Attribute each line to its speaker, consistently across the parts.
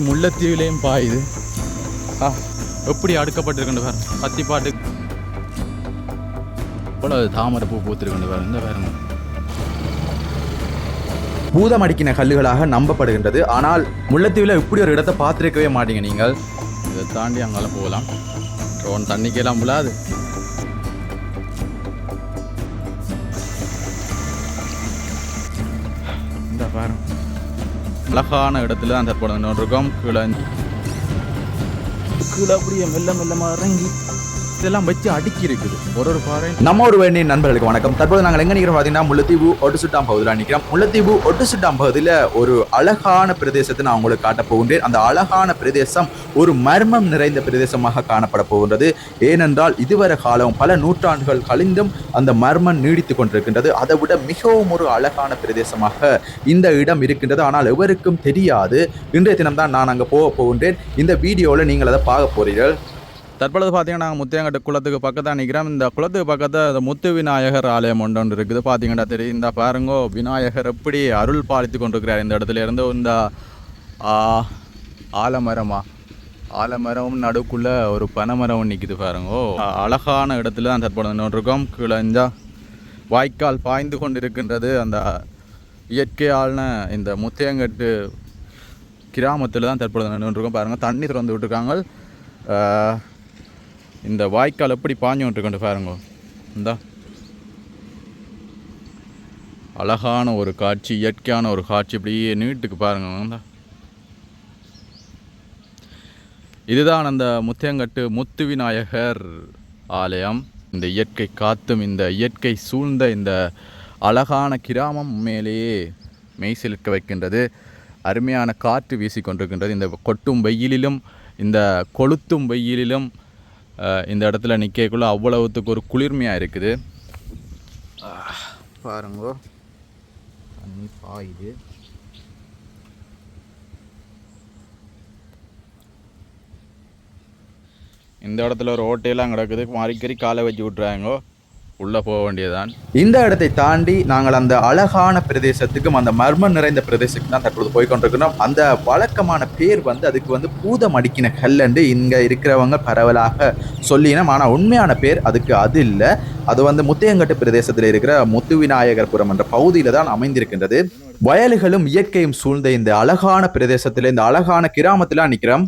Speaker 1: முல்லைத்தீவிலையும் பாயுது. எப்படி அடுக்கப்பட்டிருக்கின்ற பாருங்க. கத்திப்பாட்டு போல தாமரை பூ பூத்திருக்கின்ற பாருங்க. இந்த பாருங்க,
Speaker 2: பூதம் அடிக்கின கல்லுகளாக நம்பப்படுகின்றது. ஆனால் முல்லைத்தீவில் இப்படி ஒரு இடத்தை பார்த்துருக்கவே மாட்டீங்க நீங்கள்.
Speaker 1: இதை தாண்டி அங்கால போகலாம். ட்ரோன் தண்ணிக்கெல்லாம் விழாது. இந்த பாருங்க, அழகான இடத்துல தான் தற்போது இருக்கோம். கீழே அப்படியே மெல்ல மெல்லமாக இறங்கி இதெல்லாம் வச்சு அடுக்கி இருக்குது ஒரு பாறை.
Speaker 2: நம்ம ஒரு வேண்டிய நண்பர்களுக்கு வணக்கம். தற்போது நாங்கள் எங்க நிற்கிறோம் பார்த்தீங்கன்னா முல்லைத்தீவு ஒட்டுசுட்டாம் பகுதியில் நிற்கிறோம். முல்லைத்தீவு ஒட்டுசுட்டாம் பகுதியில் ஒரு அழகான பிரதேசத்தை நான் உங்களுக்கு காட்டப் போகின்றேன். அந்த அழகான பிரதேசம் ஒரு மர்மம் நிறைந்த பிரதேசமாக காணப்பட போகின்றது. ஏனென்றால் இதுவரை காலம் பல நூற்றாண்டுகள் கழிந்தும் அந்த மர்மம் நீடித்துக் கொண்டிருக்கின்றது. அதை விட மிகவும் ஒரு அழகான பிரதேசமாக இந்த இடம் இருக்கின்றது. ஆனால் எவருக்கும் தெரியாது. இன்றைய தினம் தான் நான் அங்கே போகின்றேன். இந்த வீடியோவில் நீங்கள் அதை பார்க்க போறீர்கள்.
Speaker 1: தற்பொழுது பார்த்தீங்கன்னா நாங்கள் முத்தியங்கட்டு குளத்துக்கு பக்கத்தான் நிற்கிறோம். இந்த குளத்துக்கு பக்கத்தில் முத்து விநாயகர் ஆலயம் ஒன்று இருக்குது. பார்த்தீங்கன்னா தெரியும். இந்த பாருங்கோ, விநாயகர் எப்படி அருள் பாலித்து கொண்டிருக்கிறார். இந்த இடத்துல இருந்து இந்த ஆலமரம் நடுக்குள்ளே ஒரு பனைமரம் நிற்கிது பாருங்கோ. அழகான இடத்துல தான் தற்பொழுது இருக்கோம். கீழே வாய்க்கால் பாய்ந்து கொண்டிருக்கின்றது. அந்த இயற்கையான இந்த முத்தியங்கட்டு கிராமத்தில் தான் தற்பொழுது இருக்கோம். பாருங்கள், தண்ணி திறந்து விட்டுருக்காங்க. இந்த வாய்க்கால் எப்படி பாஞ்சு கொண்டு பாருங்க. இந்த அழகான ஒரு காட்சி, இயற்கையான ஒரு காட்சி இப்படியே நீட்டுக்கு பாருங்க. இதுதான் அந்த முத்தியங்கட்டு முத்து விநாயகர் ஆலயம். இந்த இயற்கை காத்தும் இந்த இயற்கை சூழ்ந்த இந்த அழகான கிராமம் மேலேயே மெய் சிலிர்க்க வைக்கின்றது. அருமையான காற்று வீசி கொண்டிருக்கின்றது. இந்த கொட்டும் வெயிலிலும் இந்த கொளுத்தும் வெயிலிலும் இந்த இடத்துல நிற்கக்குள்ள அவ்வளவுத்துக்கு ஒரு குளிர்மையாக இருக்குது. பாருங்கோ, தண்ணி பாயுது. இந்த இடத்துல ஒரு ஓட்டையெல்லாம் கிடக்குது. மாறிக்கறி காலை வச்சு விட்றாங்கோ. உள்ளே போக வேண்டியதான்.
Speaker 2: இந்த இடத்தை தாண்டி நாங்கள் அந்த அழகான பிரதேசத்துக்கும் அந்த மர்மம் நிறைந்த பிரதேசத்துக்கு தான் தற்போது போய்கொண்டிருக்கிறோம். அந்த வழக்கமான பேர் அதுக்கு பூதம் அடிக்கின கல்லண்டு இங்கே இருக்கிறவங்க பரவலாக சொல்லினோம். ஆனால் உண்மையான பேர் அதுக்கு அது இல்லை. அது முத்தியங்கட்டு பிரதேசத்தில் இருக்கிற முத்து விநாயகர்புரம் என்ற பகுதியில் தான் அமைந்திருக்கின்றது. வயல்களும் இயற்கையும் சூழ்ந்த இந்த அழகான பிரதேசத்தில், இந்த அழகான கிராமத்தில் நிற்கிறோம்.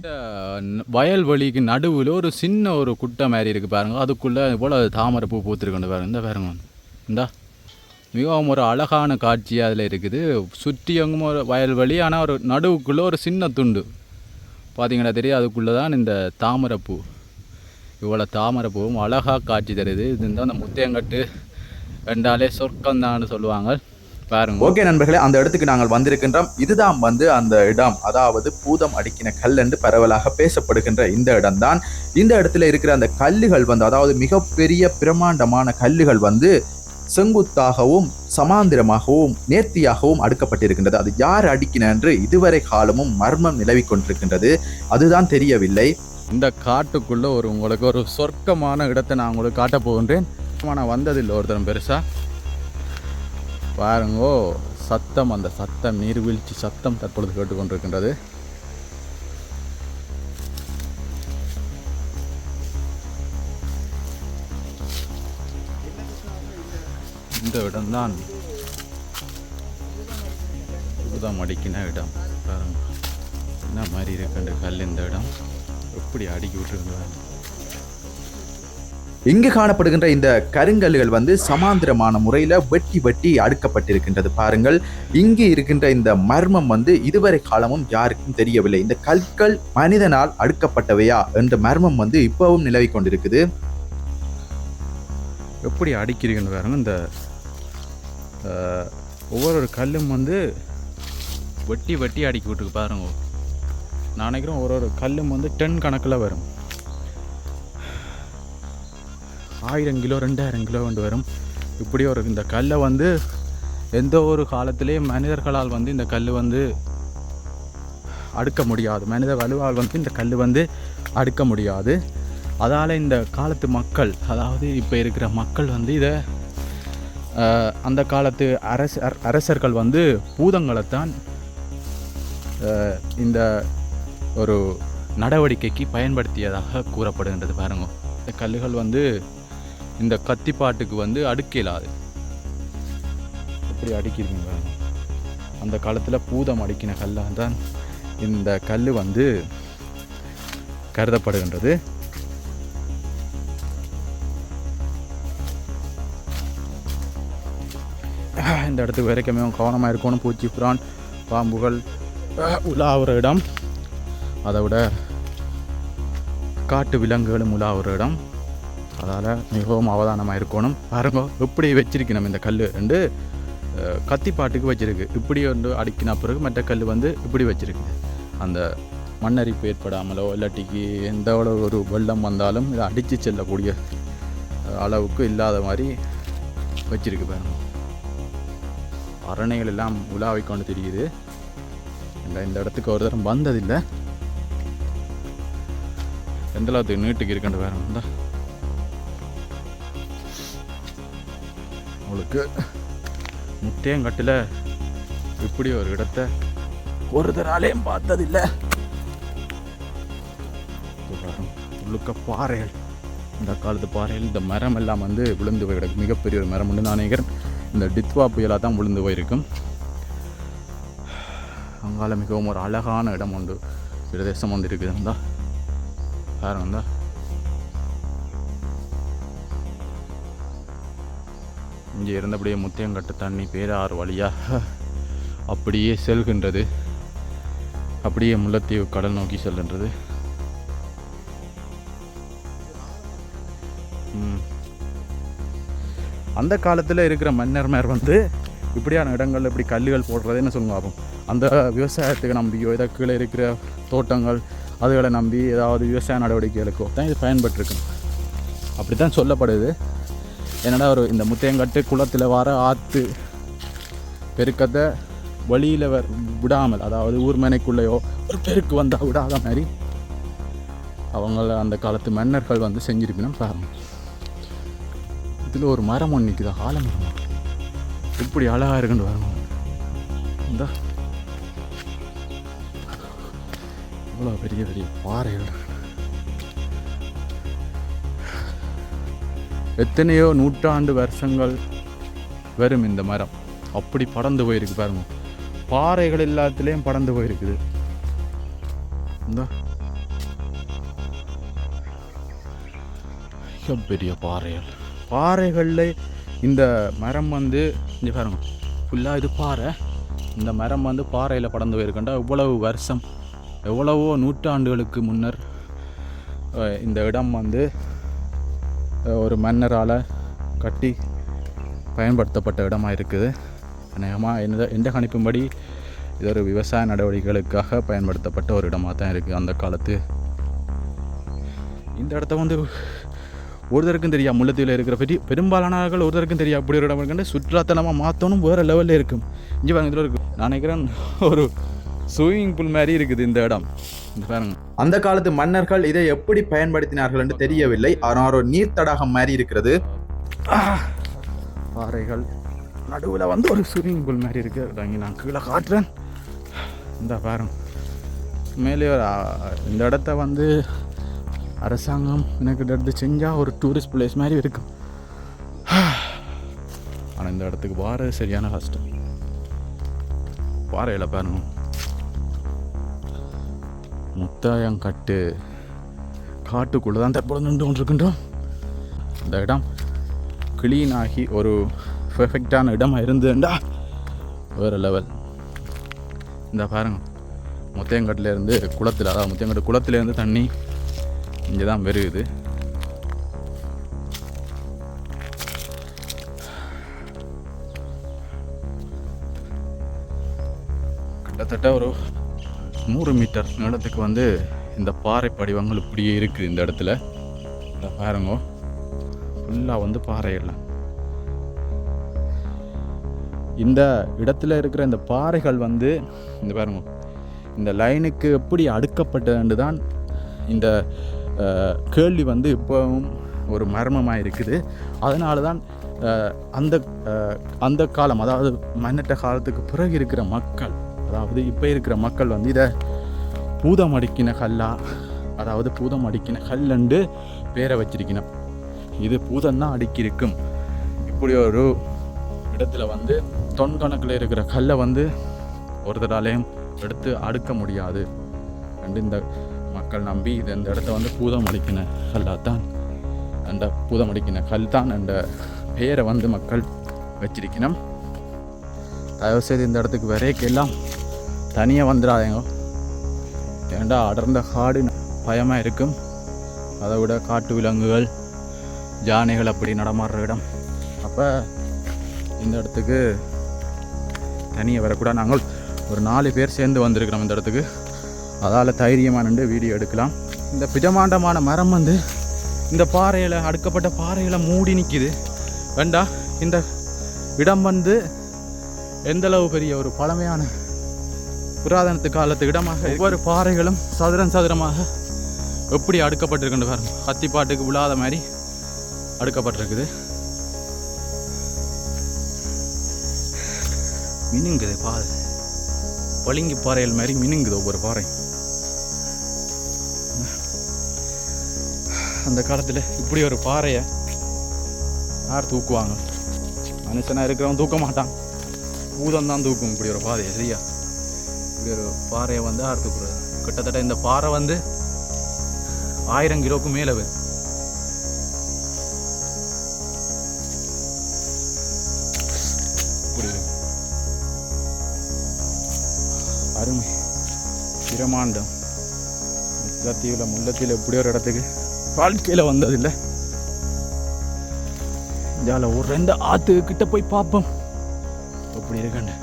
Speaker 1: வயல்வெளிக்கு நடுவில் ஒரு சின்ன ஒரு குட்டை மாதிரி இருக்குது பாருங்க. அதுக்குள்ளே போல் தாமரை பூ பூத்துருக்கொண்டு பாருங்க. இந்த பாருங்க, இந்த மிகவும் ஒரு அழகான காட்சி அதில் இருக்குது. சுற்றி எங்கும் ஒரு வயல்வெளி. ஆனால் ஒரு நடுவுக்குள்ளே ஒரு சின்ன துண்டு பார்த்தீங்கன்னா தெரியும். அதுக்குள்ளே தான் இந்த தாமரைப்பூ. இவ்வளோ தாமரைப்பூவும் அழகாக காட்சி தருது. இது அந்த முத்தியங்கட்டு ரெண்டாலே சொர்க்கம்தான்னு சொல்லுவாங்க. பாருங்க.
Speaker 2: ஓகே நண்பர்களே, அந்த இடத்துக்கு நாங்கள் வந்திருக்கின்றோம். இதுதான் அந்த இடம், அதாவது பூதம் அடிக்கின கல் என்று பரவலாக பேசப்படுகின்ற இந்த இடம்தான். இந்த இடத்துல இருக்கிற அந்த கல்லுகள் அதாவது மிகப்பெரிய பிரமாண்டமான கல்லுகள் செங்குத்தாகவும் சமாந்திரமாகவும் நேர்த்தியாகவும் அடுக்கப்பட்டிருக்கின்றது. அது யார் அடிக்கின என்று இதுவரை காலமும் மர்மம் நிலவி கொண்டிருக்கின்றது. அதுதான் தெரியவில்லை.
Speaker 1: இந்த காட்டுக்குள்ளே உங்களுக்கு ஒரு சொர்க்கமான இடத்தை நான் உங்களுக்கு காட்ட போகின்றேன். நான் வந்ததில்லை ஒருத்தரம் பெருசாக. பாருங்கோ, சத்தம், அந்த சத்தம், நீர்வீழ்ச்சி சத்தம் தற்பொழுது கேட்டுக்கொண்டிருக்கின்றது. இந்த இடம்தான் பூதம் அடிக்கின இடம். பாருங்க என்ன மாதிரி இருக்கின்ற கல். இந்த இடம் எப்படி அடுக்கி விட்டுருக்குறாங்க.
Speaker 2: இங்கு காணப்படுகின்ற இந்த கருங்கல்கள் சமாந்திரமான முறையில் வெட்டி வெட்டி அடுக்கப்பட்டிருக்கின்றது. பாருங்கள், இங்கு இருக்கின்ற இந்த மர்மம் இதுவரை காலமும் யாருக்கும் தெரியவில்லை. இந்த கற்கள் மனிதனால் அடுக்கப்பட்டவையா என்ற மர்மம் இப்பவும் நிலவி கொண்டிருக்குது.
Speaker 1: எப்படி அடுக்கிறீங்கன்னு பாருங்க. இந்த ஒவ்வொரு கல்லும் வெட்டி வெட்டி அடுக்கி விட்டுருக்கு பாருங்க. நான் நினைக்கிறேன் ஒரு கல்லும் டன் கணக்கில் வரும். 1000 கிலோ 2000 கிலோ வரும். இப்படி இந்த கல்லை எந்த ஒரு காலத்திலேயும் மனிதர்களால் இந்த கல் அடுக்க முடியாது. மனித வலுவால் இந்த கல் அடுக்க முடியாது. அதால் இந்த காலத்து மக்கள், அதாவது இப்போ இருக்கிற மக்கள் இதை அந்த காலத்து அரசர்கள் பூதங்களைத்தான் இந்த ஒரு நடவடிக்கைக்கு பயன்படுத்தியதாக கூறப்படுகின்றது. பாருங்க, இந்த கல்லுகள் வந்து இந்த கத்திப்பாட்டுக்கு வந்து அடுக்கலாது. எப்படி அடுக்கிருக்கீங்க பாருங்க. அந்த காலத்தில் பூதம் அடுக்கின கல்லாக தான் இந்த கல் வந்து கருதப்படுகின்றது. இந்த இடத்துக்கு வரைக்குமே கவனமாக இருக்கணும். பூச்சி புறான் பாம்புகள் உலாவுற இடம், அதை விட காட்டு விலங்குகளும் உலாவுற இடம். அதால் மிகவும் அவதானமாக இருக்கணும். பாருங்க எப்படி வச்சிருக்கணும் இந்த கல் ரெண்டு கத்திப்பாட்டுக்கு வச்சிருக்கு. இப்படி வந்து அடிக்கின பிறகு மற்ற கல் வந்து இப்படி வச்சிருக்கு. அந்த மண்ணரிப்பு ஏற்படாமலோ இல்லாட்டிக்கு எந்த ஒரு வெள்ளம் வந்தாலும் இதை அடித்து செல்லக்கூடிய அளவுக்கு இல்லாத மாதிரி வச்சிருக்கு. பாருங்க, அரணைகள் எல்லாம் உலாவை கொண்டு தெரியுது. இந்த இடத்துக்கு ஒரு தரம் வந்ததில்லை. எந்த அளவுக்கு நீட்டுக்கு இருக்குன்னு வேற வந்தா உங்களுக்கு முத்தையங்கட்டில் இப்படி ஒரு இடத்த ஒரு தராலையும் பார்த்ததில்லை. உள்ளுக்க பாறைகள், இந்த காலத்து பாறைகள், இந்த மரம் எல்லாம் வந்து விழுந்து போய் கிடக்கு. மிகப்பெரிய ஒரு மரம் உண்டு. நான் நினைக்கிறேன் இந்த டித்வா புயலாக தான் விழுந்து போயிருக்கும். அங்கால மிகவும் ஒரு அழகான இடம் உண்டு, பிரதேசம் ஒன்று இருக்குதுந்தா பாருங்க. வந்தா இங்கே இருந்தபடியே முத்தையங்கட்டு தண்ணி பேராறு வழியாக அப்படியே செல்கின்றது. அப்படியே முல்லைத்தீவு கடல் நோக்கி செல்கின்றது. அந்த காலத்தில் இருக்கிற மன்னர்மார் வந்து இப்படியான இடங்கள் இப்படி கல்லுகள் போடுறதுன்னு சொல்லுவாங்க. அந்த விவசாயத்துக்கு நம்பியோ இதை கீழே இருக்கிற தோட்டங்கள் அதுகளை நம்பி ஏதாவது விவசாய நடவடிக்கைகளுக்கோ தான் இது பயன்பட்டுருக்கும். அப்படி தான் சொல்லப்படுது. என்னடா ஒரு இந்த முத்தையங்கட்டு குளத்தில் வர ஆற்று பெருக்கத்தை வழியில் விடாமல், அதாவது ஊர்மனைக்குள்ளேயோ ஒரு பெருக்கு வந்தால் விடாத மாதிரி அவங்கள அந்த காலத்து மன்னர்கள் வந்து செஞ்சிருக்கணும். பாருங்க, இதில் ஒரு மரம் ஒன்று நிற்குது, ஆலமரம். இப்படி அழகாக இருக்குன்னு வரணும். இந்த இவ்வளோ பெரிய பெரிய பாறைகள், எத்தனையோ நூற்றாண்டு வருஷங்கள் வரும் இந்த மரம். அப்படி படர்ந்து போயிருக்கு பாருங்க. பாறைகள் எல்லாத்துலேயும் படர்ந்து போயிருக்குது. இந்த பெரிய பாறைகள், பாறைகளில் இந்த மரம் வந்து இங்கே பாருங்க ஃபுல்லாக இது பாறை. இந்த மரம் வந்து பாறையில் படர்ந்து போயிருக்கண்டா. இவ்வளவு வருஷம், எவ்வளவோ நூற்றாண்டுகளுக்கு முன்னர் இந்த இடம் வந்து ஒரு மன்னரால் கட்டி பயன்படுத்தப்பட்ட இடமாக இருக்குது. அநேகமாக எந்த கணிப்பும்படி இது ஒரு விவசாய நடவடிக்கைகளுக்காக பயன்படுத்தப்பட்ட ஒரு இடமாக தான் இருக்குது அந்த காலத்து. இந்த இடத்த வந்து ஒருத்தருக்கும் தெரியா, முல்லைத்தீவில் இருக்கிற பெரும்பாலானவர்கள் ஒருத்தருக்கும் தெரியா. அப்படி ஒரு இடம் இருக்குன்னு சுற்றுலாத்தனமாக மாற்றணும் வேறு லெவலில் இருக்கும். இங்கே பாருங்க, இதில் இருக்குது. நான் நினைக்கிறேன் ஒரு ஸ்விம்மிங் பூல் மாதிரி இருக்குது இந்த இடம். பாருங்க,
Speaker 2: அந்த காலத்து மன்னர்கள் இதை எப்படி பயன்படுத்தினார்கள் என்று தெரியவில்லை. ஆனால் ஒரு நீர் தடாகம் மாதிரி இருக்கிறது.
Speaker 1: பாறைகள் நடுவில் வந்து ஒரு ஸ்விம்மிங் பூல் மாதிரி இருக்குது. நான் கீழே காட்டுறேன். இந்த பாருங்க, மேலே இந்த இடத்த வந்து அரசாங்கம் எனக்கு எடுத்து செஞ்சால் ஒரு டூரிஸ்ட் பிளேஸ் மாதிரி இருக்கும். ஆனால் இந்த இடத்துக்கு வார சரியான கஷ்டம். பாறையில் பாருங்க, முத்தாயங்கட்டு காட்டுக்குள்ளே தான் தற்போது நின்று கொண்டிருக்கின்றோம். இந்த இடம் க்ளீன் ஆகி ஒரு பெர்ஃபெக்டான இடமாக இருந்ததுண்டா வேறு லெவல். இந்த பாருங்க, முத்தையங்கட்டிலேருந்து குளத்தில், அதாவது முத்தையங்கட்டு குளத்துலேருந்து தண்ணி இங்கே தான் வருகுது. கிட்டத்தட்ட ஒரு 100 மீட்டர் நீளத்துக்கு வந்து இந்த பாறை படிவங்கள் இப்படியே இருக்குது இந்த இடத்துல. இந்த பாருங்க, ஃபுல்லாக வந்து பாறைகள்லாம். இந்த இடத்துல இருக்கிற இந்த பாறைகள் வந்து இந்த பாருங்க, இந்த லைனுக்கு எப்படி அடுக்கப்பட்டது தான் இந்த கேள்வி வந்து இப்போவும் ஒரு மர்மமாக இருக்குது. அதனால தான் அந்த காலம், அதாவது மன்னட்ட காலத்துக்கு பிறகு இருக்கிற மக்கள், அதாவது இப்போ இருக்கிற மக்கள் வந்து இதை பூதம் அடிக்கின கல்லா, அதாவது பூதம் அடிக்கின கல்லுண்டு பேரை வச்சிருக்கணும். இது பூதம் தான் அடிக்கிருக்கும். இப்படி ஒரு இடத்துல வந்து தொன்கணக்கில் இருக்கிற கல்லை வந்து ஒருத்தராலையும் எடுத்து அடுக்க முடியாது என்று இந்த மக்கள் நம்பி இது இந்த இடத்த வந்து பூதம் அடிக்கின கல்லாத்தான், அந்த பூதம் அடிக்கின கல் தான் என்ற பெயரை வந்து மக்கள் வச்சிருக்கணும். தயவுசெய்து இந்த இடத்துக்கு வரைக்கெல்லாம் தனியாக வந்துடாதேங்க. ஏண்டா அடர்ந்த காடு பயமாக இருக்கும். அதை விட காட்டு விலங்குகள், யானைகள் அப்படி நடமாடுற இடம். அப்போ இந்த இடத்துக்கு தனியாக வரக்கூடாது. நாங்கள் ஒரு 4 பேர் சேர்ந்து வந்திருக்கிறோம் இந்த இடத்துக்கு. அதால் தைரியமாக நின்று வீடியோ எடுக்கலாம். இந்த பிரமாண்டமான மரம் வந்து இந்த பாறையில், அடுக்கப்பட்ட பாறையில் மூடி நிற்கிது. வேண்டா இந்த இடம் வந்து எந்தளவு பெரிய ஒரு பழமையான புராதனத்து காலத்து இடமாக, ஒவ்வொரு பாறைகளும் சதுரமாக எப்படி அடுக்கப்பட்டிருக்குன்னு பாருங்க. கத்திப்பாட்டுக்கு விழாத மாதிரி அடுக்கப்பட்டிருக்குது. மினுங்குது பாறை, பளிங்கு பாறைகள் மாதிரி மினுங்குது ஒவ்வொரு பாறை. அந்த காலத்தில் இப்படி ஒரு பாறையை யார் தூக்குவாங்க? மனுஷனாக இருக்கிறவன் தூக்க மாட்டான், பூதம் தான் தூக்கும் இப்படி ஒரு பாறையை. சரியா? இப்படி ஒரு பாறையை வந்து யார் தூக்குறது? கிட்டத்தட்ட இந்த பாறை வந்து 1000 கிலோவுக்கு மேலே வரும். அருமை பிரமாண்டம். முல்லைத்தீவில் இப்படி ஒரு இடத்துக்கு வாழ்க்கையில் வந்ததில்லை. இதால் ஒரு 2 ஆற்றுக்கிட்ட போய் பார்ப்போம் எப்படி இருக்கண்டு.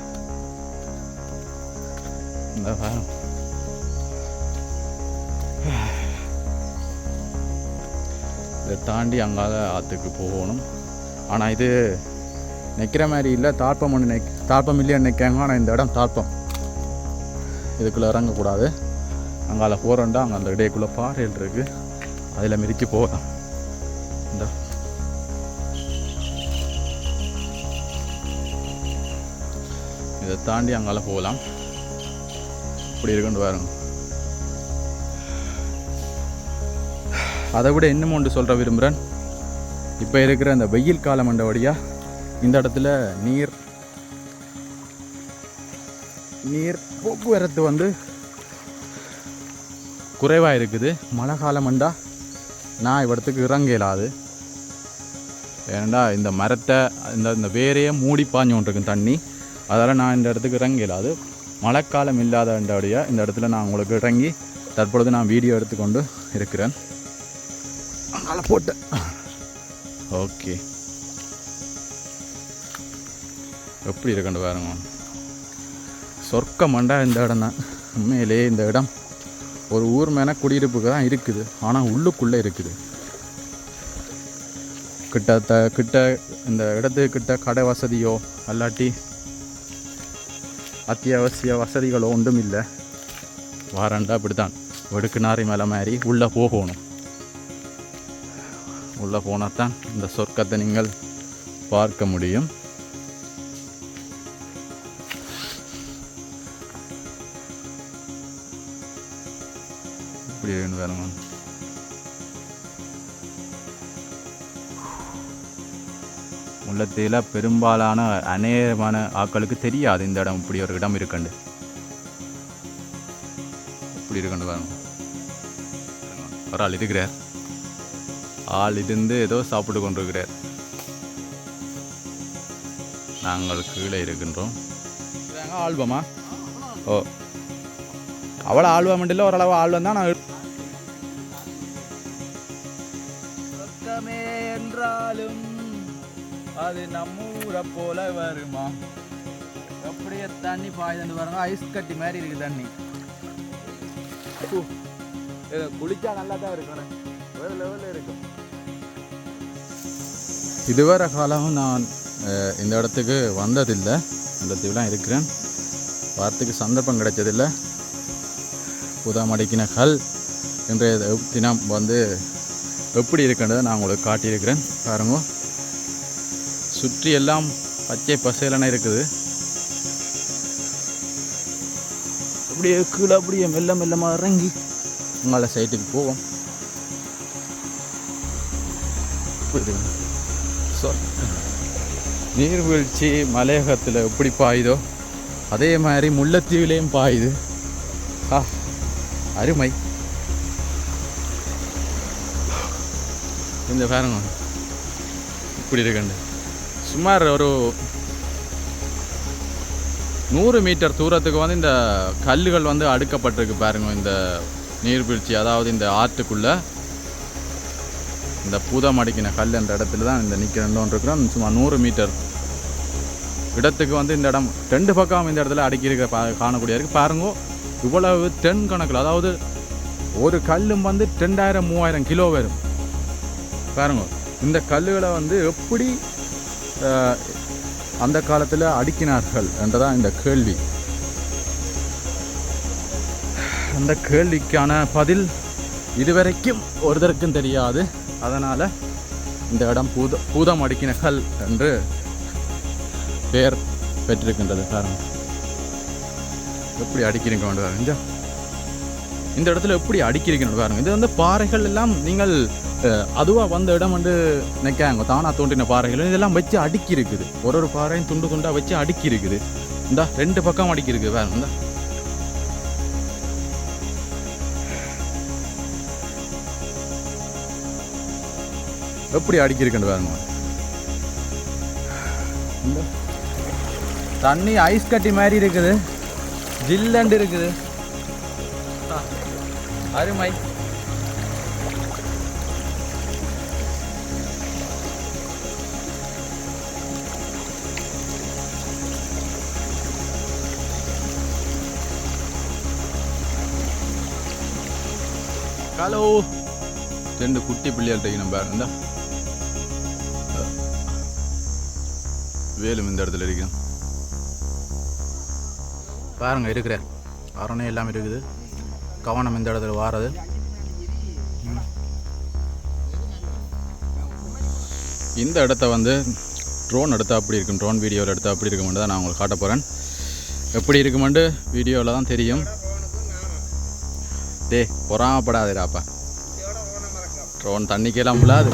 Speaker 1: இந்த இதை தாண்டி அங்கால ஆற்றுக்கு போகணும். ஆனால் இது நிற்கிற மாதிரி இல்லை, தாழ்ப்பம் ஒன்று தாழ்ப்பம் இல்லையா நிற்காங்க. ஆனால் இந்த இடம் தாழ்ப்பம், இதுக்குள்ளே இறங்கக்கூடாது. அங்கால போகிறோண்டா அங்கே அந்த இடைக்குள்ளே பாறைகள் இருக்குது, அதில் மிதிச்சு போகலாம். இந்த இதை தாண்டி அங்கால போகலாம். இப்படி இருக்குன்னு பாருங்க. அதை விட இன்னும் ஒன்று சொல்கிற விரும்புகிறேன். இப்போ இருக்கிற அந்த வெயில் காலம் வழியாக இந்த இடத்துல நீர் போக்குவரத்து வந்து குறைவாக இருக்குது. மழை காலம்ண்டா நான் இவ்விடத்துக்கு இறங்க இயலாது. ஏன்னா இந்த மரத்தை இந்த வேரையே மூடி பாஞ்சோன்றிருக்கும் தண்ணி. அதால் நான் இந்த இடத்துக்கு இறங்க இயலாது. மழைக்காலம் இல்லாதபடியாக இந்த இடத்துல நான் உங்களுக்கு இறங்கி தற்பொழுது நான் வீடியோ எடுத்துக்கொண்டு இருக்கிறேன். அங்கால போட்டேன். ஓகே, எப்படி இருக்கண்டு பாருங்க. சொர்க்கமண்டா இந்த இடம் தான். உண்மையிலே இந்த இடம் ஒரு ஊர் மேலே குடியிருப்புக்கு தான் இருக்குது, ஆனால் உள்ளுக்குள்ளே இருக்குது. கிட்ட இந்த இடத்துக்கிட்ட கடை வசதியோ அல்லாட்டி அத்தியாவசிய வசதிகளோ ஒன்றும் இல்லை. வாரண்டா அப்படித்தான் வெடுக்குனாரி மேலே மாதிரி உள்ளே போகணும். உள்ளே போனால் தான் இந்த சொர்க்கத்தை நீங்கள் பார்க்க முடியும். இப்படி வேணுங்க. முல்லைத்தீவில் பெரும்பாலான அநேகமான ஆட்களுக்கு தெரியாது இந்த இடம் இப்படி ஒரு இடம் இருக்குண்டு. இப்படி இருக்குண்டு பாருங்க. ஒரு ஆள் இருக்கிறார். ஆள் இருந்து ஏதோ சாப்பிட்டு கொண்டிருக்கிறார். நாங்கள் கீழே இருக்கின்றோம். ஆல்பமா? ஓ, அவ்வளோ ஆல்பம் இல்லை, ஓரளவு ஆல்பம் தான். நான் என்றாலும் அது நம்ம ஊரை போல வருமா? அப்படியே தண்ணி பாய்ந்து பாருங்க. ஐஸ் கட்டி மாதிரி இருக்கு தண்ணி. குளிச்சா நல்லா தான் இருக்கணும், வேறு லெவலில் இருக்கும். இதுவரை காலம் நான் இந்த இடத்துக்கு வந்ததில்லை. இந்த தீவுலாம் இருக்கிறேன், வாரத்துக்கு சந்தர்ப்பம் கிடைச்சதில்லை. புதாமடிக்கின கல் இன்றைய தினம் வந்து எப்படி இருக்குன்றதை நான் உங்களுக்கு காட்டியிருக்கிறேன். பாருங்க, சுற்றி எல்லாம் பச்சை பசேலன இருக்குது. அப்படியே கீழே அப்படியே மெல்ல மெல்லமாக இறங்கி உங்களை சைட்டுக்கு போவோம். நீர்வீழ்ச்சி மலையகத்தில் எப்படி பாயுதோ அதே மாதிரி முல்லைத்தீவிலையும் பாயுது. அருமை. இந்த பாருங்க இப்படி இருக்குண்டு. சுமார் ஒரு 100 மீட்டர் தூரத்துக்கு வந்து இந்த கல்லுகள் வந்து அடுக்கப்பட்டிருக்கு பாருங்க. இந்த நீர்வீழ்ச்சி அதாவது இந்த ஆற்றுக்குள்ளே இந்த பூதம் அடிக்கின கல் என்ற இடத்துல தான் இந்த நிற்கிறோம் இருக்கிறோம். சும்மா 100 மீட்டர் இடத்துக்கு வந்து இந்த இடம் 2 பக்கம் இந்த இடத்துல அடுக்கி இருக்க காணக்கூடிய இருக்குது பாருங்க. இவ்வளவு டன் கணக்கில், அதாவது ஒரு கல்லும் வந்து 2000-3000 கிலோ வரும் பாருங்க. இந்த கல்லுகளை வந்து எப்படி அந்த காலத்தில் அடுக்கினார்கள் என்றதான் இந்த கேள்வி. அந்த கேள்விக்கான பதில் இதுவரைக்கும் ஒருத்தருக்கும் தெரியாது. அதனால் இந்த இடம் பூதம் அடுக்கின கல் என்று பெயர் பெற்றிருக்கின்றது. பாருங்க எப்படி அடிக்கிறீங்க பாருங்க. இந்த இடத்துல எப்படி அடிக்கிறீங்கன்னு பாருங்க. இது வந்து பாறைகள் எல்லாம் நீங்கள் அதுவாக வந்த இடம் வந்து நினைக்காங்க தானா தோன்றின பாறைகள் இதெல்லாம் வச்சு அடுக்கி இருக்குது. ஒரு பாறையும் துண்டு துண்டாக வச்சு அடுக்கி இருக்குது. இந்த 2 பக்கம் அடுக்கி இருக்குது பாருங்க. இந்த எப்படி அடிக்கிருக்குன்னு பாருங்க. இந்த தண்ணி ஐஸ் கட்டி மாதிரி இருக்குது, ஜில்லண்டு இருக்குது. அருமை. ஹலோ 2 குட்டி பிள்ளைகள்கிட்ட நம்ம பாருங்க. வேலும் இந்த இடத்துல இருக்கேன் பாருங்க. இருக்கிற அரணை எல்லாம் இருக்குது. கவனம் இந்த இடத்துல வாரது. இந்த இடத்த வந்து ட்ரோன் எடுத்தால் அப்படி இருக்கும், ட்ரோன் வீடியோவில் எடுத்தால் அப்படி இருக்குமென்று தான் நான் உங்களுக்கு காட்ட போகிறேன். எப்படி இருக்குமெண்டு வீடியோவில் தான் தெரியும். பொறாமப்படாதுடாப்பா, ட்ரோன் தண்ணிக்கெல்லாம் விழாது.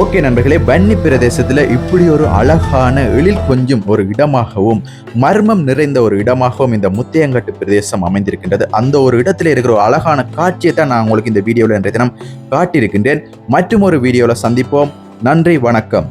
Speaker 2: ஓகே நண்பர்களே, வன்னி பிரதேசத்துல இப்படி ஒரு அழகான எழில் கொஞ்சம் ஒரு இடமாகவும் மர்மம் நிறைந்த ஒரு இடமாகவும் இந்த முத்தையங்காட்டு பிரதேசம் அமைந்திருக்கின்றது. அந்த ஒரு இடத்துல இருக்கிற ஒரு அழகான காட்சியை தான் நான் உங்களுக்கு இந்த வீடியோவில் இன்றைய தினம் காட்டியிருக்கின்றேன். மற்றும் ஒரு வீடியோவில் சந்திப்போம். நன்றி, வணக்கம்.